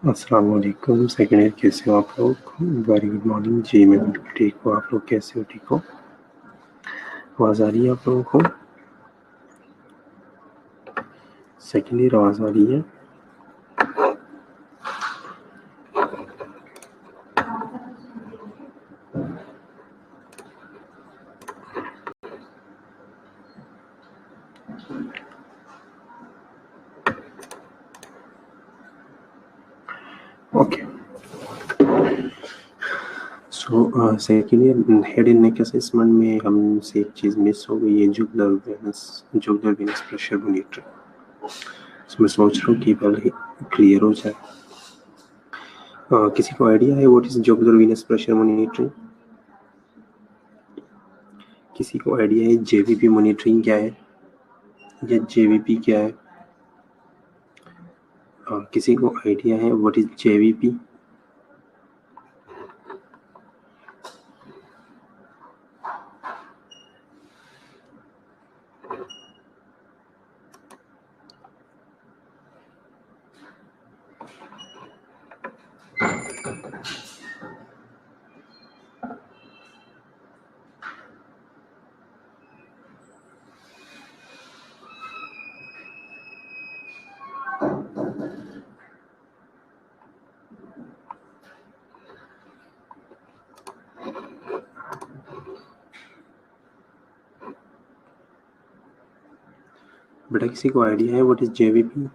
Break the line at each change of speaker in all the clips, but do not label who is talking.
अस्सलाम वालेकुम। Second year कैसे हो आप लोग? वेरी गुड मॉर्निंग जी। मैं बिल्कुल ठीक हूँ। आप लोग कैसे हो? ठीक हो? आवाज़ आ रही है आप लोगों को? सेकंड ईयर आवाज़ आ रही है? Okay. So second year head and neck assessment में हमसे एक चीज़ मिस हो गई है, जुगुलर वेनस प्रेशर मॉनिटरिंग। सो मैं सोच रहा हूँ कि पहले क्लियर हो जाए। किसी को आइडिया है what is jugular venous pressure monitoring? किसी को आइडिया है जेवीपी मॉनिटरिंग क्या है या जेवीपी क्या है? किसी को आइडिया है व्हाट इज जेवीपी? बेटा किसी को आइडिया है what is JVP?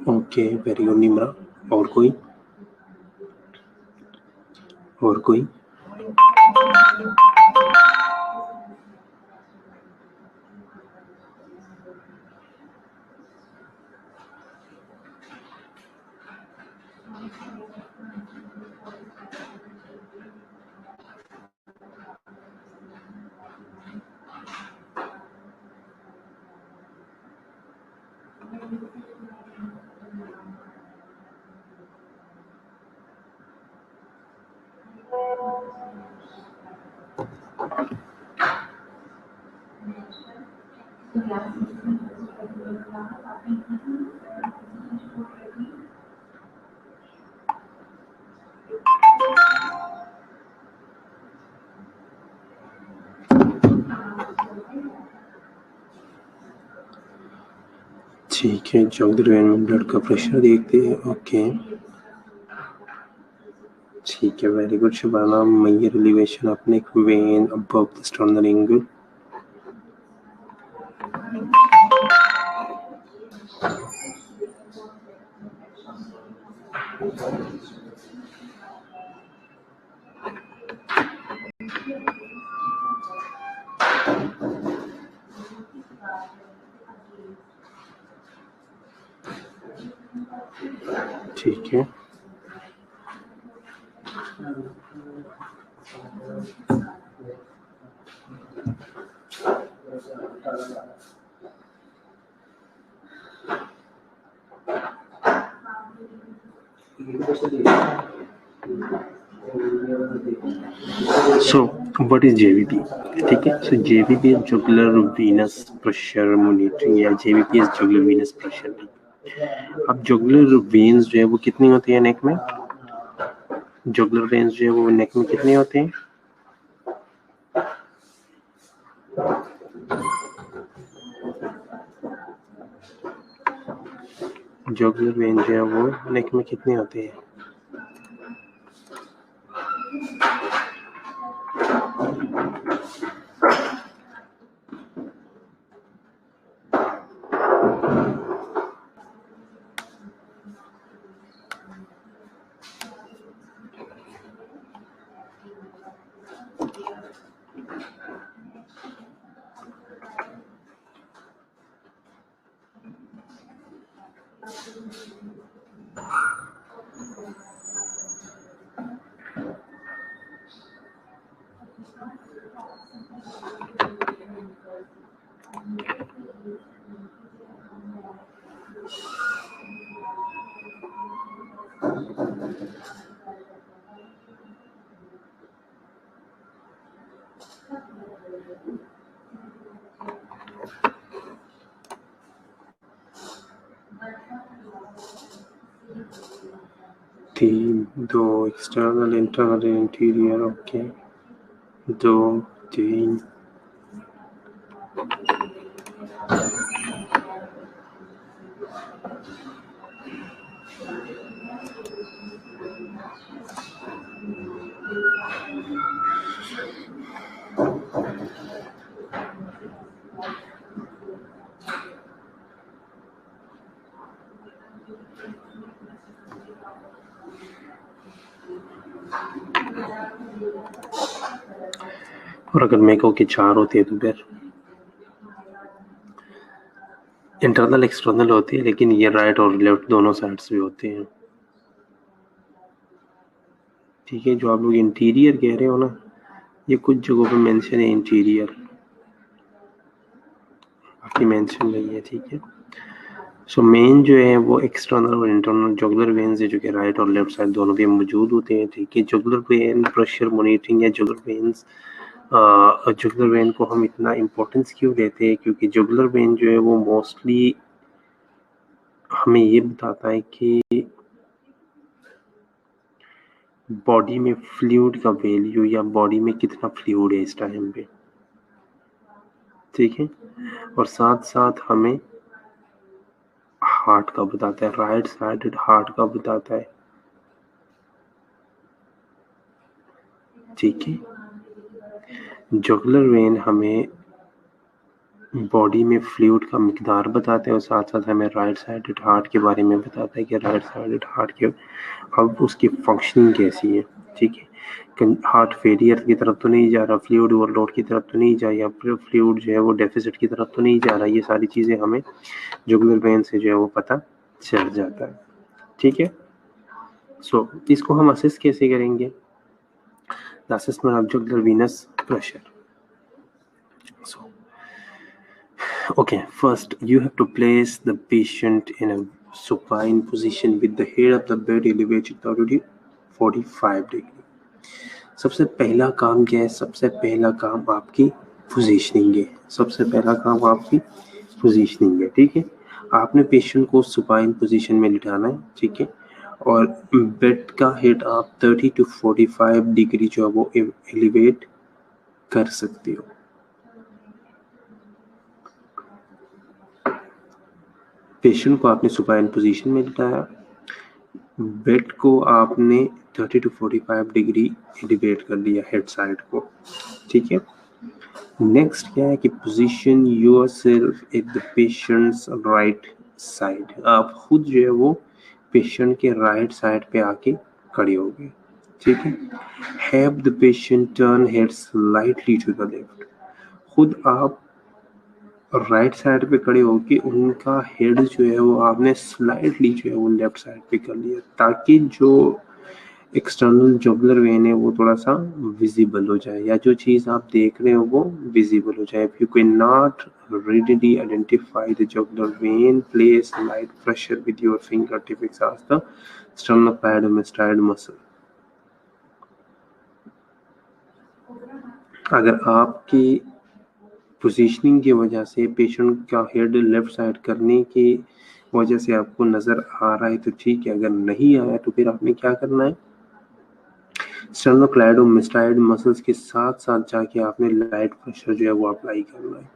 Okay, very good Nimra. और कोई? और कोई? ठीक है, जॉगलर वेन में ब्लड का प्रेशर देखते हैं। ओके, ठीक है, very good Shabana. Major elevation of neck vein above the sternal angle. ठीक है, सो व्हाट इज जेवीपी? ठीक है, so JVP is jugular venous pressure monitoring या JVP is jugular venous pressure. अब जुगुलर वेन्स जो है वो कितनी होती है नेक में? जुगुलर वेन्स जो है वो नेक में कितने होते हैं? जुगुलर वेन जो है वो नेक में कितने होते हैं? तीन, दो एक्सटर्नल, इंटरनल, इंटीरियर। ओके, 2, 3। और अगर मैं कहूँ कि 4 होती है तो फिर इंटरनल एक्सटर्नल होती है, लेकिन ये राइट और लेफ्ट दोनों साइड्स भी होते हैं। ठीक है, जो आप लोग इंटीरियर कह रहे हो ना, ये कुछ जगहों पे मेंशन है इंटीरियर, बाकी मेंशन नहीं है। ठीक है, सो मेन जो है वो एक्सटर्नल और इंटरनल जुगुलर वेन्स है, जो कि राइट और लेफ्ट साइड दोनों पे मौजूद होते हैं। ठीक है, जुगुलर वेन प्रेशर मॉनिटरिंग या जुगुलर वेन को हम इतना इम्पोर्टेंस क्यों देते हैं? क्योंकि जुगुलर वेन जो है वो मोस्टली हमें ये बताता है कि बॉडी में फ्लूइड का वैल्यू या बॉडी में कितना फ्लूइड है इस टाइम पे। ठीक है, और साथ साथ हमें हार्ट का बताता है, राइट साइडेड हार्ट का बताता है। ठीक है, जुगुलर वेन हमें बॉडी में फ्लूइड का मिकदार बताता है और साथ साथ हमें राइट साइडेड हार्ट के बारे में बताता है कि राइट साइडेड हार्ट के अब उसकी फंक्शनिंग कैसी है। ठीक है, हार्ट फेलियर की तरफ तो नहीं जा रहा, फ्लूइड ओवरलोड की तरफ तो नहीं जा, या फ्लूइड जो है वो डेफिसिट की तरफ तो नहीं जा रहा। ये सारी चीज़ें हमें जुगुलर वेन से जो है वो पता चल जाता है। ठीक है, सो इसको हम असेस कैसे करेंगे? The assessment of jugular venous pressure. So, okay, first you have to place the patient in a supine position with the head of the bed elevated 30 to 45 degree. सबसे पहला काम क्या है? सबसे पहला काम आपकी पोजीशनिंग है। सबसे पहला काम आपकी पोजीशनिंग है। ठीक है, आपने पेशेंट को सुपाइन पोजीशन में लिटाना है। ठीक है, और बेड का हेड आप 30 to 45 डिग्री जो है वो एलिवेट कर सकते हो। पेशेंट को आपने सुपाइन पोजीशन में लिटाया, बेड को आपने 30 to 45 डिग्री एलिवेट कर लिया हेड साइड को। ठीक है, नेक्स्ट क्या है कि position yourself at the patients right side. आप खुद जो है वो पेशेंट के राइट साइड पे आके खड़े हो गए। ठीक है, have the patient turn head slightly to the left. खुद आप राइट साइड पे खड़े होके उनका हेड जो है वो आपने स्लाइटली जो है वो लेफ्ट साइड पे कर लिया, ताकि जो एक्सटर्नल जुगुलर वेन है वो थोड़ा सा विजिबल हो जाए, या जो चीज़ आप देख रहे हो वो विजिबल हो जाए। If you can not readily identify the jugular vein, place light pressure with your fingertip across the sternocleidomastoid muscle. अगर आपकी पोजीशनिंग की वजह से पेशेंट का हेड लेफ्ट साइड करने की वजह से आपको नज़र आ रहा है तो ठीक है, अगर नहीं आया तो फिर आपने क्या करना है? स्टर्नोक्लाइडोमास्टाइड मसल्स के साथ साथ जाके आपने लाइट प्रेशर जो है वो अप्लाई करना है,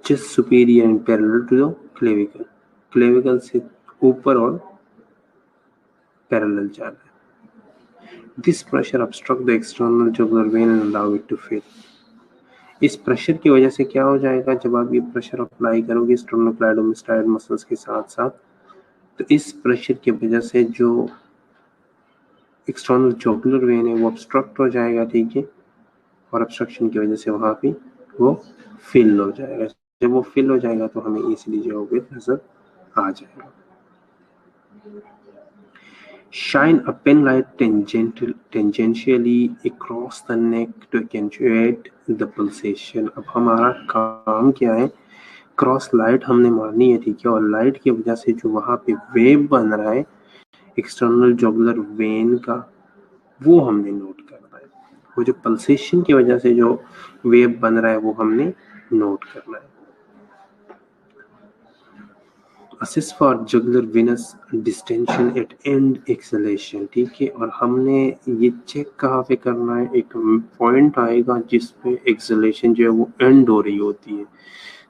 just superior and parallel to the clavicle. Clavicle से ऊपर और पैरेलल जाना है। This pressure obstruct the external jugular vein and allow it to fill. इस प्रेशर की वजह से क्या हो जाएगा? जब आप ये प्रेशर अप्लाई करोगे स्टर्नोक्लाइडोमास्टाइड मसल्स के साथ साथ, तो इस प्रेशर की वजह से जो एक्सटर्नल जुगुलर वेन है वो ऑब्स्ट्रक्ट हो जाएगा। ठीक है, और ऑब्स्ट्रक्शन की वजह से वहाँ पे वो फिल हो जाएगा। जब वो फिल हो जाएगा तो हमें इजीली जो है नजर आ जाएगा। Shine a pen light tangentially across the neck to accentuate the pulsation. अब हमारा काम क्या है? क्रॉस लाइट हमने मारनी है। ठीक है, और लाइट की वजह से जो वहाँ पे वेव बन रहा है एक्सटर्नल जुगुलर वेन का, वो हमने नोट करना है। वो जो पल्सेशन की वजह से जो वेव बन रहा है वो हमने नोट करना है। Assess for jugular venous distension at end exhalation. ठीक है, और हमने ये चेक कहाँ पे करना है? एक पॉइंट आएगा जिसपे एक्सलेशन जो है वो एंड हो रही होती है,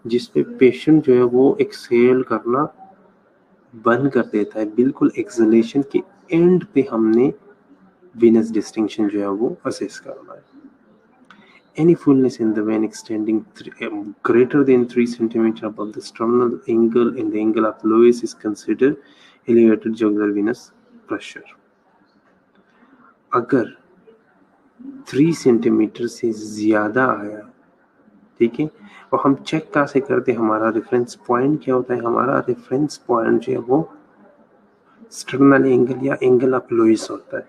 जिसपे पेशेंट जो है वो एक्सहेल करना बंद कर देता है। बिल्कुल एक्सलेशन के एंड पे हमने वेनस डिस्टिंक्शन जो है वो असेस करना है। Any fullness in the vein extending greater than 3 cm above the sternal angle and the angle of Lewis is considered elevated jugular venous pressure. अगर 3 सेंटीमीटर से ज़्यादा आया, ठीक है, और हम चेक कहाँ से करते हैं? हमारा रेफरेंस पॉइंट क्या होता है? हमारा रेफरेंस पॉइंट जो है वो स्टर्नल एंगल या एंगल ऑफ लुईस होता है।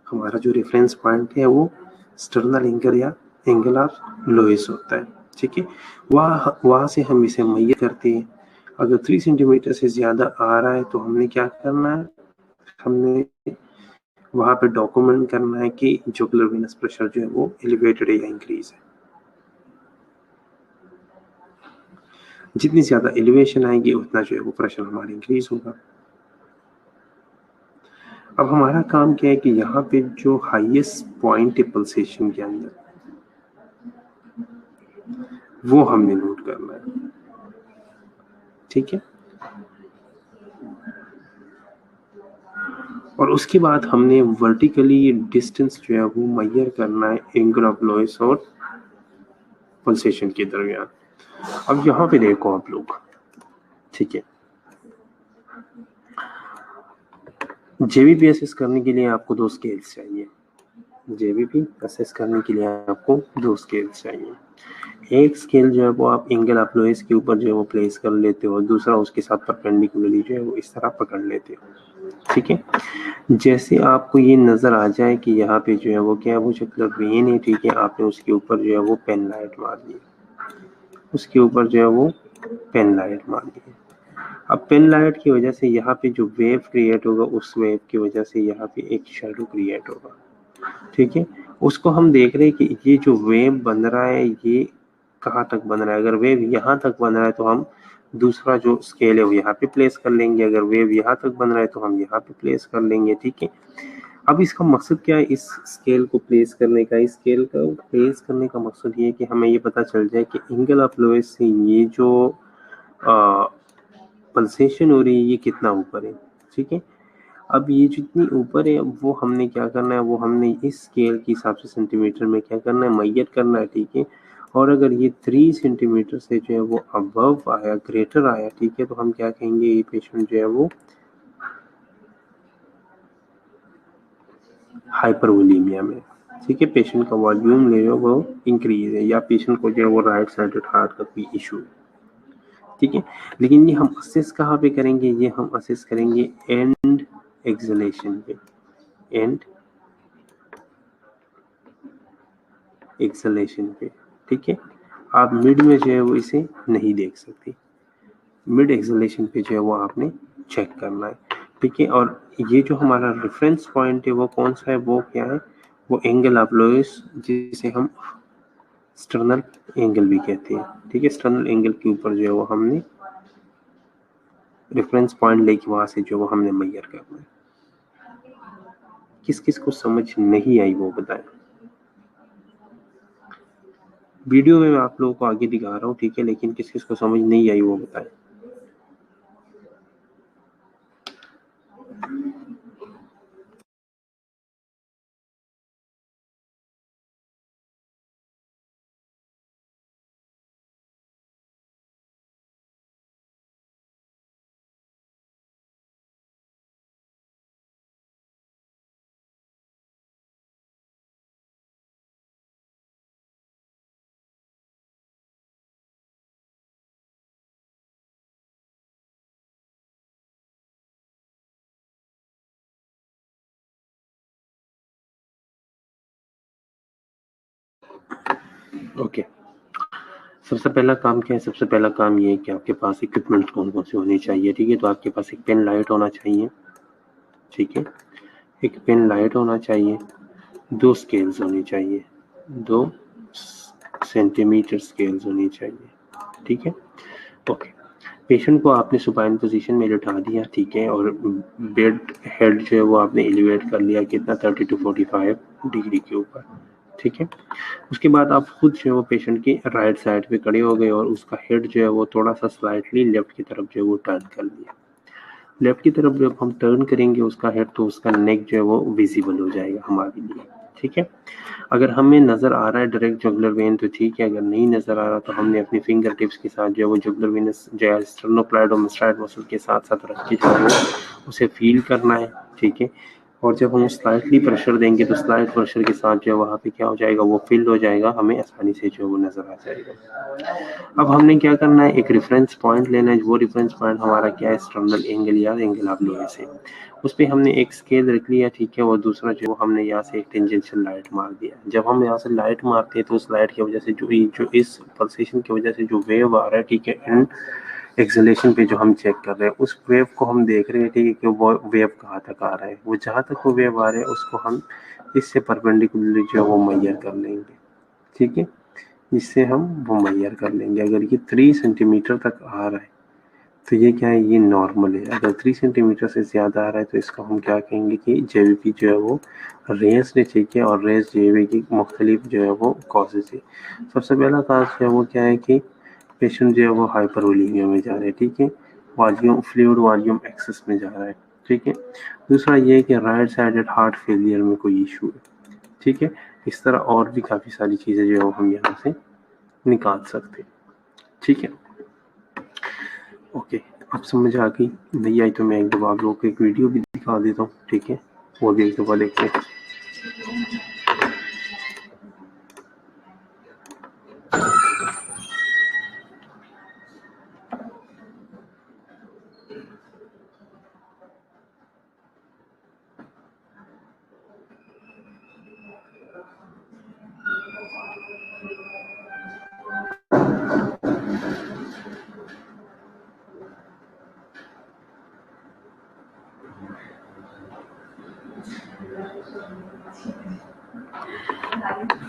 हमारा जो रेफरेंस पॉइंट है वो स्टर्नल एंगल या एंगल ऑफ लुईस होता है। ठीक है, वहाँ से हम इसे मैयर करते हैं। अगर 3 सेंटीमीटर से ज़्यादा आ रहा है तो हमने क्या करना है? हमने वहाँ पे डॉक्यूमेंट करना है कि जुगुलर वेनस प्रेशर जो है वो एलिवेटेड है या इंक्रीज है। जितनी ज़्यादा एलिवेशन आएगी उतना जो है वो प्रेशर हमारा इंक्रीज होगा। अब हमारा काम क्या है कि यहाँ पे जो हाईएस्ट पॉइंट है पल्सेशन के अंदर, वो हमने नोट करना है। ठीक है, और उसके बाद हमने वर्टिकली डिस्टेंस जो है वो मेजर करना है एंगल ऑफ लोएस और पल्सेशन के दरमियान। अब यहाँ पे देखो आप लोग, ठीक है, जेबीपी असेस करने के लिए आपको 2 स्केल्स चाहिए। जेबीपी असेस करने के लिए आपको 2 स्केल्स चाहिए। एक स्केल जो है वो आप एंगल ऑफ लोएस के ऊपर जो है वो प्लेस कर लेते हो, दूसरा उसके साथ परपेंडिकुलरली जो है वो इस तरह पकड़ लेते हो, ठीक है। जैसे आपको ये नज़र आ जाए कि यहाँ पे जो है वो क्या है, वो जो वेन है, ठीक है, आपने उसके ऊपर जो है वो पेन लाइट मार दी, उसके ऊपर जो है वो पेन लाइट मार दी। अब पेन लाइट की वजह से यहाँ पे जो वेव क्रिएट होगा, उस वेव की वजह से यहाँ पे एक शेडो क्रिएट होगा, ठीक है। उसको हम देख रहे हैं कि ये जो वेव बन रहा है ये कहाँ तक बन रहा है। अगर वेव यहाँ तक बन रहा है तो हम दूसरा जो स्केल है वो यहाँ पे प्लेस कर लेंगे, अगर वेव यहाँ तक बन रहा है तो हम यहाँ पे प्लेस कर लेंगे, ठीक है। अब इसका मकसद क्या है इस स्केल को प्लेस करने का? इस स्केल को प्लेस करने का मकसद ये है कि हमें ये पता चल जाए कि एंगल ऑफ लोएस से ये जो पल्सेशन हो रही है ये कितना ऊपर है, ठीक है। अब ये जितनी ऊपर है वो हमने क्या करना है, वो हमने इस स्केल के हिसाब से सेंटीमीटर में क्या करना है, मेजर करना है, ठीक है। और अगर ये 3 सेंटीमीटर से जो है वो अबव आया, ग्रेटर आया, ठीक है, तो हम क्या कहेंगे, ये पेशेंट जो है वो हाइपरवोलेमिया में, ठीक है। पेशेंट का वॉल्यूम ले लो वो इंक्रीज है, या पेशेंट को जो है वो राइट साइडेड हार्ट का कोई इशू है, ठीक है। लेकिन ये हम असेस कहाँ पे करेंगे, ये हम असेस करेंगे एंड एक्सलेशन पे, एंड एक्सलेशन पे, ठीक है। आप मिड में जो है वो इसे नहीं देख सकते, मिड एक्सलेशन पे जो है वो आपने चेक करना है, ठीक है। और ये जो हमारा रेफरेंस पॉइंट है वो कौन सा है, वो क्या है, वो एंगल ऑफ लोएस, जिसे हम स्टर्नल एंगल भी कहते हैं, ठीक है। स्टर्नल एंगल के ऊपर जो है वो हमने रेफरेंस पॉइंट लेके वहां से जो वो हमने मेजर करना है। किस किस को समझ नहीं आई वो बताएं। वीडियो में मैं आप लोगों को आगे दिखा रहा हूँ, ठीक है, लेकिन किस किस को समझ नहीं आई वो बताएं। ओके, सबसे पहला काम क्या है, सबसे पहला काम ये है कि आपके पास इक्विपमेंट कौन कौन से होने चाहिए, ठीक है। तो आपके पास एक पेन लाइट होना चाहिए, ठीक है, एक पेन लाइट होना चाहिए, 2 स्केल्स होनी चाहिए, 2 सेंटीमीटर स्केल्स होनी चाहिए, ठीक है। ओके, पेशेंट को आपने सुपाइन पोजीशन में लिटा दिया, ठीक है, और बेड हेड जो है वो आपने एलिवेट कर लिया, कितना 30 to 45 डिग्री के ऊपर, ठीक है। उसके बाद आप खुद जो है वो पेशेंट की राइट साइड पे खड़े हो गए और उसका हेड जो है वो थोड़ा सा स्लाइटली लेफ्ट की तरफ जो है वो टर्न कर लिया। लेफ्ट की तरफ जब हम टर्न करेंगे उसका हेड, तो उसका नेक जो है वो विजिबल हो जाएगा हमारे लिए, ठीक है। अगर हमें नज़र आ रहा है डायरेक्ट जुगुलर वेन तो ठीक है, अगर नहीं नज़र आ रहा तो हमने अपनी फिंगर टिप्स के साथ जो है वो जुगुलर वेनस जो है स्टर्नोक्लाइडोमास्टाइड मसल के साथ साथ रख के जो है वो उसे फील करना है, ठीक है। और जब हम स्लाइटली प्रेशर देंगे तो स्लाइट प्रेशर के साथ जो है वहाँ पे क्या हो जाएगा, वो फिल हो जाएगा, हमें आसानी से जो है वो नज़र आ जाएगा। अब हमने क्या करना है, एक रेफरेंस पॉइंट लेना है, वो रेफरेंस पॉइंट हमारा क्या है, स्टर्नल एंगल या एंगल ऑफ लोएस है। उस पर हमने एक स्केल रख लिया, ठीक है, और दूसरा जो हमने यहाँ से एक टेंजेंशियल लाइट मार दिया। जब हम यहाँ से लाइट मारते हैं तो उस लाइट की वजह से जो इस पल्सेशन की वजह से जो वेव आ रहा है, ठीक है, एंड एक्सलेशन पे जो हम चेक कर रहे हैं उस वेव को हम देख रहे हैं, ठीक है, कि वो वेव कहाँ तक आ रहा है, वो जहाँ तक वो वेव आ रहा है उसको हम इससे परपेंडिकुलरली जो है वो मेजर कर लेंगे, ठीक है, इससे हम वो मेजर कर लेंगे। अगर ये 3 सेंटीमीटर तक आ रहा है तो ये क्या है, ये नॉर्मल है। अगर 3 सेंटीमीटर से ज़्यादा आ रहा है तो इसको हम क्या कहेंगे कि जेवीपी जो है वो रेस है, ठीक है, और रेस जेवीपी की मुख्तलिफ जो है वो कॉजेज है। सबसे पहला काज जो है वो क्या है कि पेशेंट जो है वो हाइपरवोलेमिया में जा रहा है, ठीक है, वॉल्यूम फ्लूइड वॉल्यूम एक्सेस में जा रहा है, ठीक है। दूसरा ये है कि राइट साइडेड हार्ट फेलियर में कोई इशू है, ठीक है। इस तरह और भी काफ़ी सारी चीज़ें जो है वो हम यहाँ से निकाल सकते हैं, ठीक है। ओके, अब समझ आ गई, नहीं आई तो मैं एक दफ़ा आप लोगों को एक वीडियो भी दिखा देता हूँ, ठीक है, वो भी एक दफ़ा देखते हैं।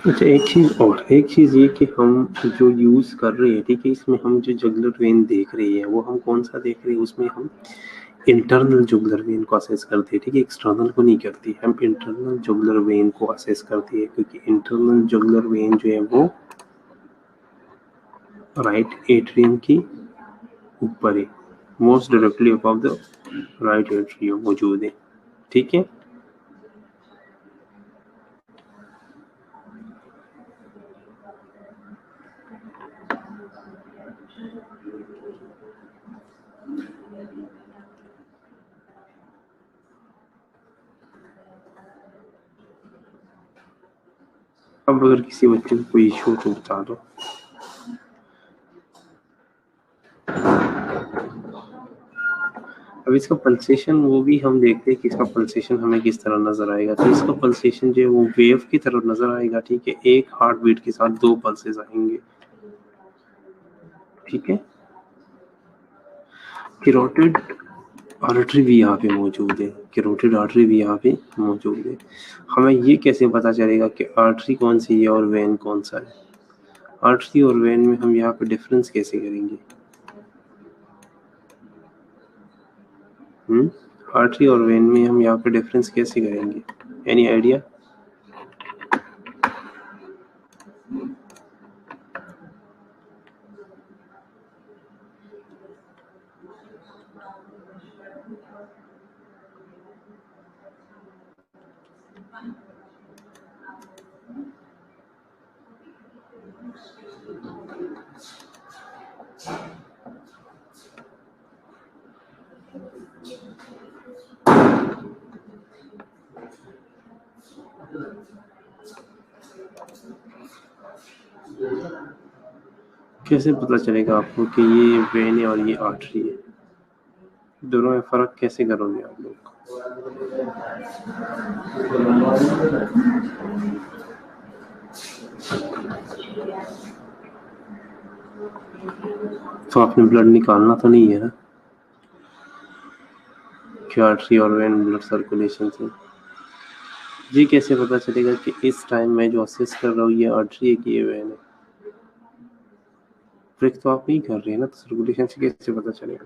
अच्छा, एक चीज़ ये कि हम जो यूज़ कर रहे हैं, ठीक है, इसमें हम जो जुगुलर वेन देख रहे हैं वो हम कौन सा देख रहे हैं, उसमें हम इंटरनल जुगुलर वेन को असेस करते हैं, ठीक है, एक्सटर्नल को नहीं करते। हम इंटरनल जुगुलर वेन को असेस करते हैं, क्योंकि इंटरनल जुगुलर वेन जो है वो राइट एट्रियम की ऊपर है, most directly above the right atrium मौजूद है, ठीक है। अब अगर किसी बच्चे को कोई इशू तो बता दो। अब इसका पल्सेशन वो भी हम देखते हैं कि इसका पल्सेशन हमें किस तरह नजर आएगा। तो इसका पल्सेशन जो है वो वेव की तरह नजर आएगा, ठीक है। एक हार्ट बीट के साथ 2 पल्सेस आएंगे, ठीक है। कैरोटिड आर्टरी भी यहाँ पे मौजूद है, कैरोटिड आर्टरी भी यहाँ पे मौजूद है। हमें ये कैसे पता चलेगा कि आर्टरी कौन सी है और वेन कौन सा है? आर्टरी और वेन में हम यहाँ पे डिफरेंस कैसे करेंगे? आर्टरी और वेन में हम यहाँ पे डिफरेंस कैसे करेंगे? Any idea? कैसे पता चलेगा आपको कि ये वेन है और ये आर्टरी है? दोनों में फर्क कैसे करोगे आप लोग? तो आपने ब्लड निकालना तो नहीं है ना कि आर्टरी और वेन ब्लड सर्कुलेशन से? जी कैसे पता चलेगा कि इस टाइम मैं जो असेस कर रहा हूँ ये आर्टरी है कि ये वेन है? ब्रेक तो आप नहीं कर रहे हैं ना, तो सर्कुलेशन से कैसे पता चलेगा?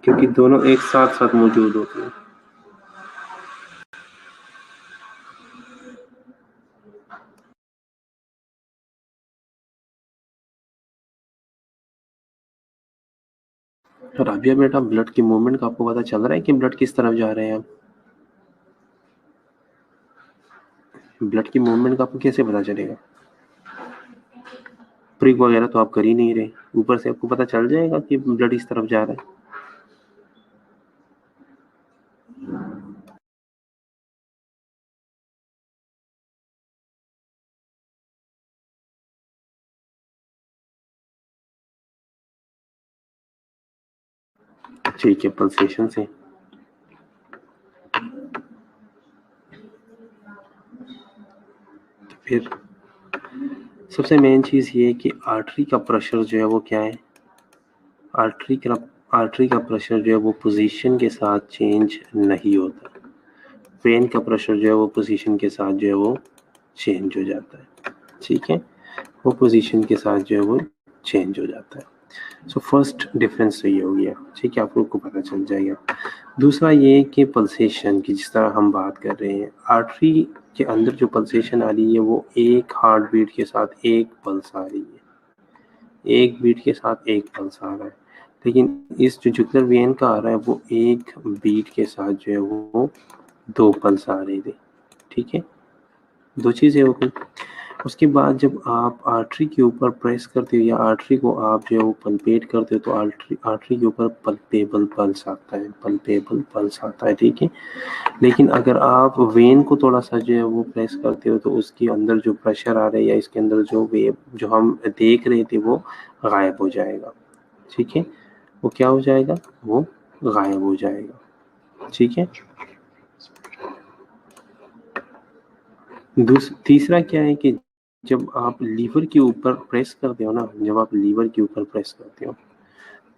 क्योंकि दोनों एक साथ साथ मौजूद होते हैं। राबिया बेटा, ब्लड की मूवमेंट का आपको पता चल रहा है कि ब्लड किस तरफ जा रहे हैं? आप ब्लड की मूवमेंट का आपको कैसे पता चलेगा? प्रिक वगैरह तो आप कर ही नहीं रहे, ऊपर से आपको पता चल जाएगा कि ब्लड इस तरफ जा रहा है। ठीक है, पल्सेशन से। तो फिर सबसे मेन चीज़ ये है कि आर्टरी का प्रेशर जो है वो क्या है? आर्टरी का प्रेशर जो है वो पोजीशन के साथ चेंज नहीं होता। वेन का प्रेशर जो है वो पोजीशन के साथ जो है वो चेंज हो जाता है, ठीक है। वो पोजीशन के साथ जो है वो चेंज हो जाता है। सो फर्स्ट डिफरेंस तो ये हो गया, ठीक है, आप लोग को पता चल जाएगा। दूसरा ये कि पल्सेशन की जिस तरह हम बात कर रहे हैं, आर्टरी के अंदर जो पल्सेशन आ रही है वो एक हार्ट बीट के साथ एक पल्स आ रही है, एक बीट के साथ एक पल्स आ रहा है। लेकिन इस जो जुगुलर वेन का आ रहा है वो एक बीट के साथ जो है वो 2 पल्स आ रहे थे, ठीक है? 2 चीज़ें हो गई। उसके बाद जब आप आर्टरी के ऊपर प्रेस करते हो या आर्टरी को आप जो है वो पल्पेट करते हो तो आर्टरी के ऊपर पल्पेबल पल्स आता है, ठीक है? लेकिन अगर आप वेन को थोड़ा-सा जो है वो प्रेस करते हो तो उसके अंदर जो प्रेशर आ रहा है या इसके अंदर जो वेव जो हम देख रहे थे वो गायब हो जाएगा, ठीक है? वो क्या हो जाएगा? वो गायब हो जाएगा, ठीक है? तीसरा क्या है कि जब आप लीवर के ऊपर प्रेस करते हो ना, जब आप लीवर के ऊपर प्रेस करते हो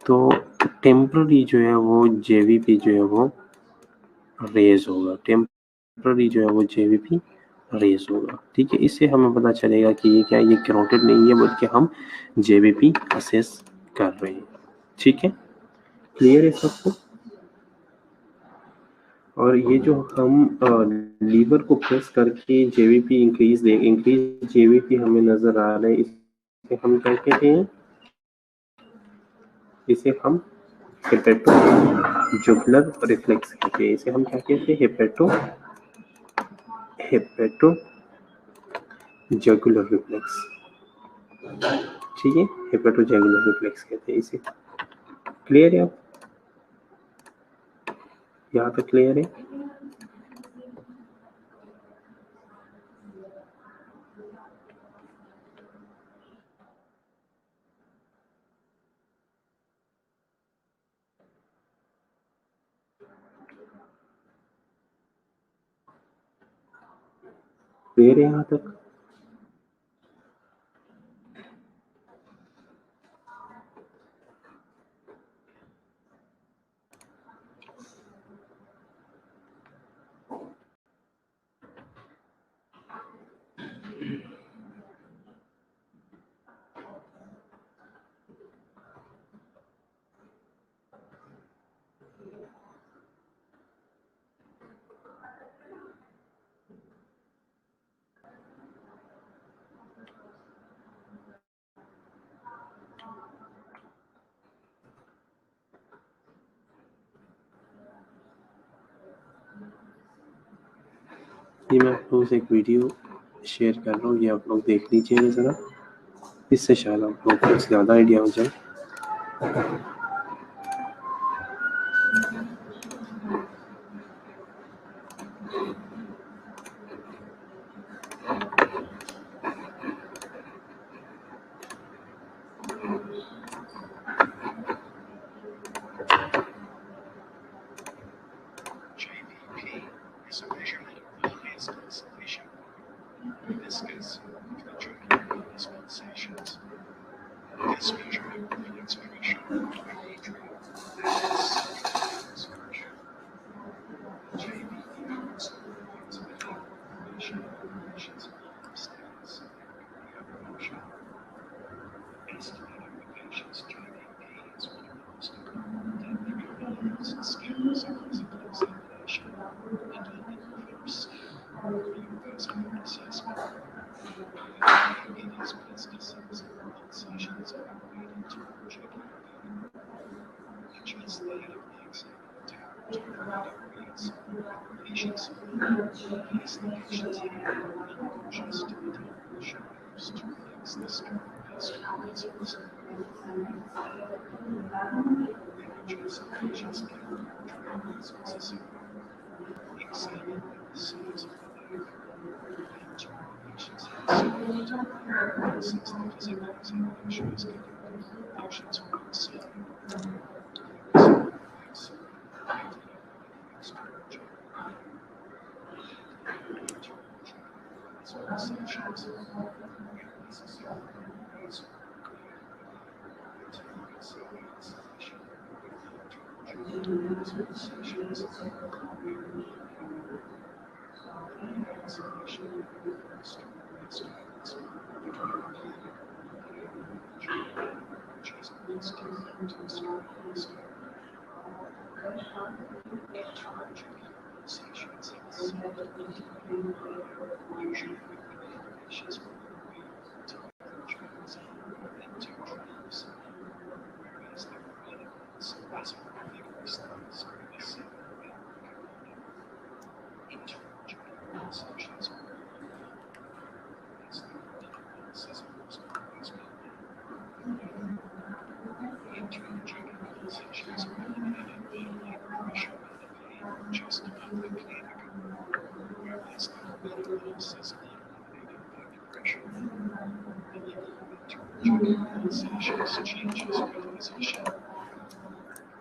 तो टेम्पररी जो है वो जेवीपी जो है वो रेज़ होगा, टेम्पररी जो है वो जेवीपी रेज़ होगा, ठीक है? इससे हमें पता चलेगा कि ये क्या है, ये कैरोटिड नहीं है बल्कि हम जेवीपी असेस कर रहे हैं, ठीक है? क्लियर है सबको? और ये जो हम लीवर को प्रेस करके जेवीपी इंक्रीज जेवीपी हमें नजर आ रहा है, इसे हम क्या कहते हैं? इसे हम हेपेटो जुगुलर रिफ्लेक्स कहते हैं। इसे हम क्या कहते हैं? हेपेटो जुगुलर रिफ्लेक्स, ठीक है? हेपेटो जुगुलर रिफ्लेक्स कहते हैं इसे। क्लियर है अब? यहाँ तक क्लियर है? क्लियर है यहाँ तक? ये मैं आप लोगों से एक वीडियो शेयर कर रहा हूँ, ये आप लोग देख लीजिएगा ज़रा, इससे शायद आप लोग को कुछ ज़्यादा आइडिया हो जाए।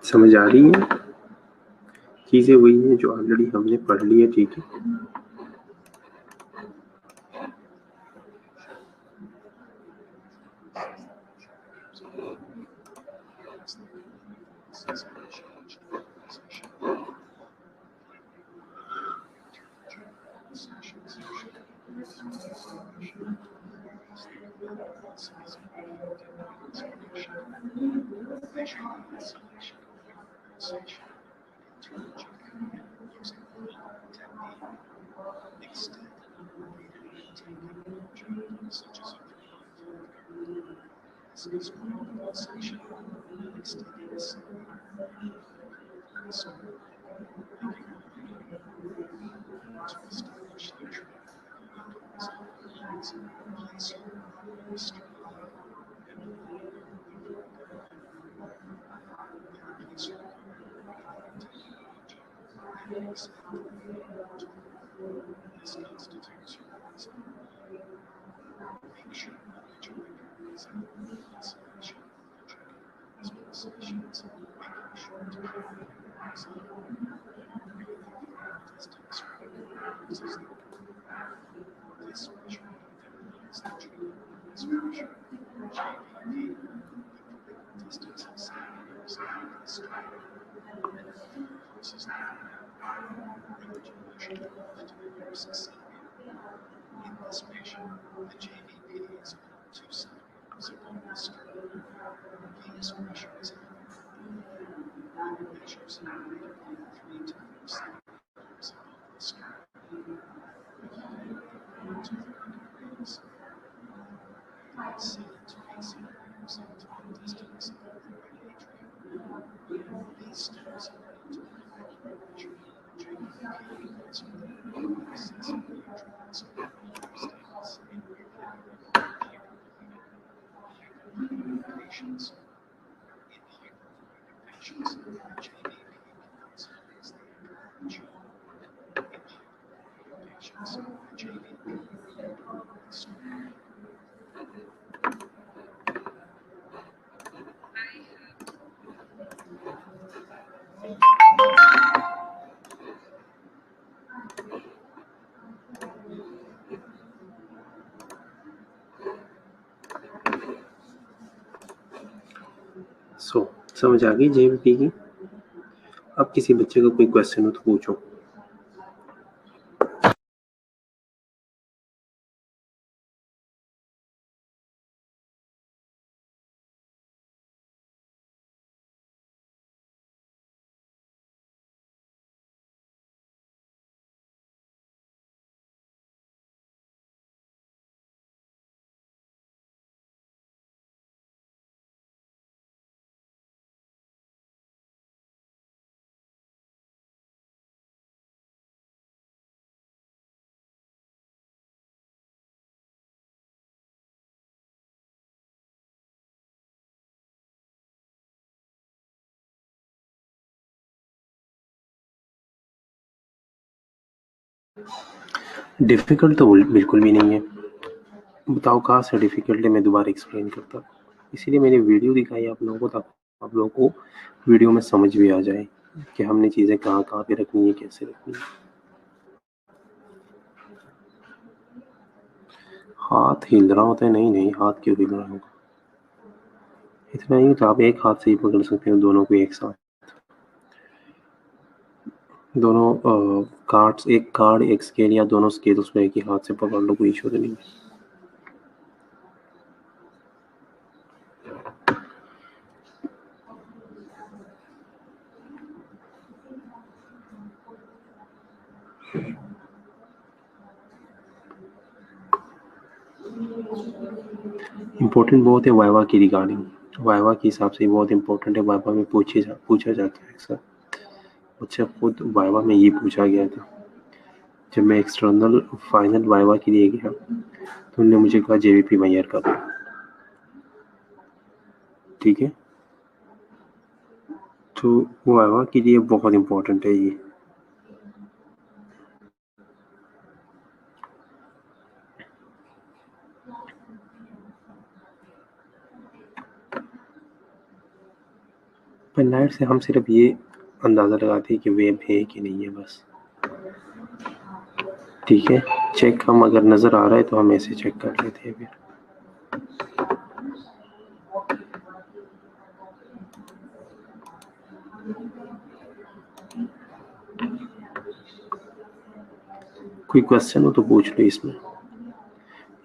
समझ आ रही है? चीजें वही है जो ऑलरेडी हमने पढ़ ली है, ठीक है। समझ आ गई जेवीपी की? अब किसी बच्चे को कोई क्वेश्चन हो तो पूछो। डिफिकल्ट तो बिल्कुल भी नहीं है। बताओ कहाँ से डिफिकल्ट है, मैं दोबारा एक्सप्लेन करता हूँ। इसीलिए मैंने वीडियो दिखाई आप लोगों को, ताकि आप लोगों को वीडियो में समझ भी आ जाए कि हमने चीज़ें कहाँ कहाँ पे रखनी है, कैसे रखनी है। हाथ हिल रहा होता है? नहीं, हाथ क्यों हिल रहा होगा? इतना ही तो आप एक हाथ से ही पकड़ सकते हो दोनों को एक साथ। दोनों कार्ड्स, एक कार्ड एक स्केल या दोनों स्केल उसमें एक ही हाथ से पकड़ लो, कोई इशू नहीं है। इम्पोर्टेंट बहुत है वाइवा की रिगार्डिंग, वाइवा के हिसाब से बहुत इम्पोर्टेंट है। वाइवा में पूछा जाता है अक्सर। अच्छा, खुद वाइवा में ये पूछा गया था जब मैं एक्सटर्नल फाइनल वाइवा के लिए गया तो उन्होंने मुझे कहा JVP मैयर का दो, ठीक है। तो वाइवा के लिए बहुत इम्पोर्टेंट है ये। पेनलाइट से हम सिर्फ ये अंदाज़ा लगाते हैं कि वेब है कि नहीं है बस, ठीक है। चेक हम अगर नज़र आ रहा है तो हम ऐसे चेक कर लेते हैं फिर। कोई क्वेश्चन हो तो पूछ लो, इसमें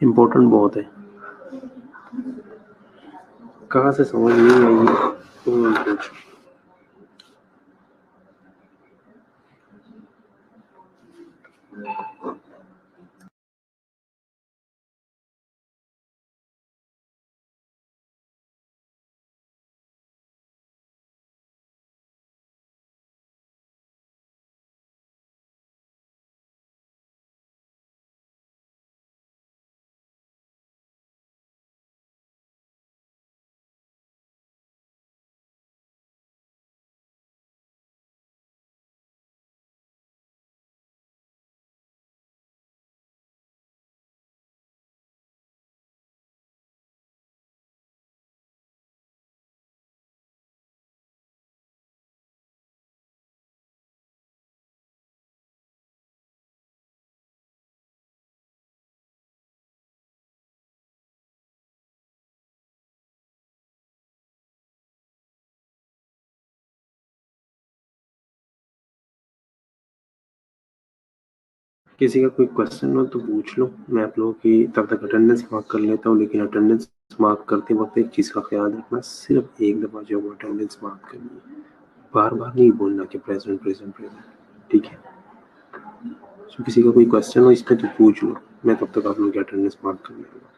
इम्पोर्टेंट बहुत है। कहाँ से समझ नहीं आई तो पूछ। किसी का कोई क्वेश्चन हो तो पूछ लो, मैं आप लोगों की तब तक अटेंडेंस मार्क कर लेता हूँ। लेकिन अटेंडेंस मार्क करते वक्त एक चीज़ का ख्याल रखना, सिर्फ एक दफ़ा जो वो अटेंडेंस मार्क करनी है, बार बार नहीं बोलना कि प्रेजेंट प्रेजेंट प्रेजेंट, ठीक है। तो किसी का कोई क्वेश्चन हो इसका तो पूछ लो, मैं तब तक आप लोगों की अटेंडेंस मार्क कर लूँगा।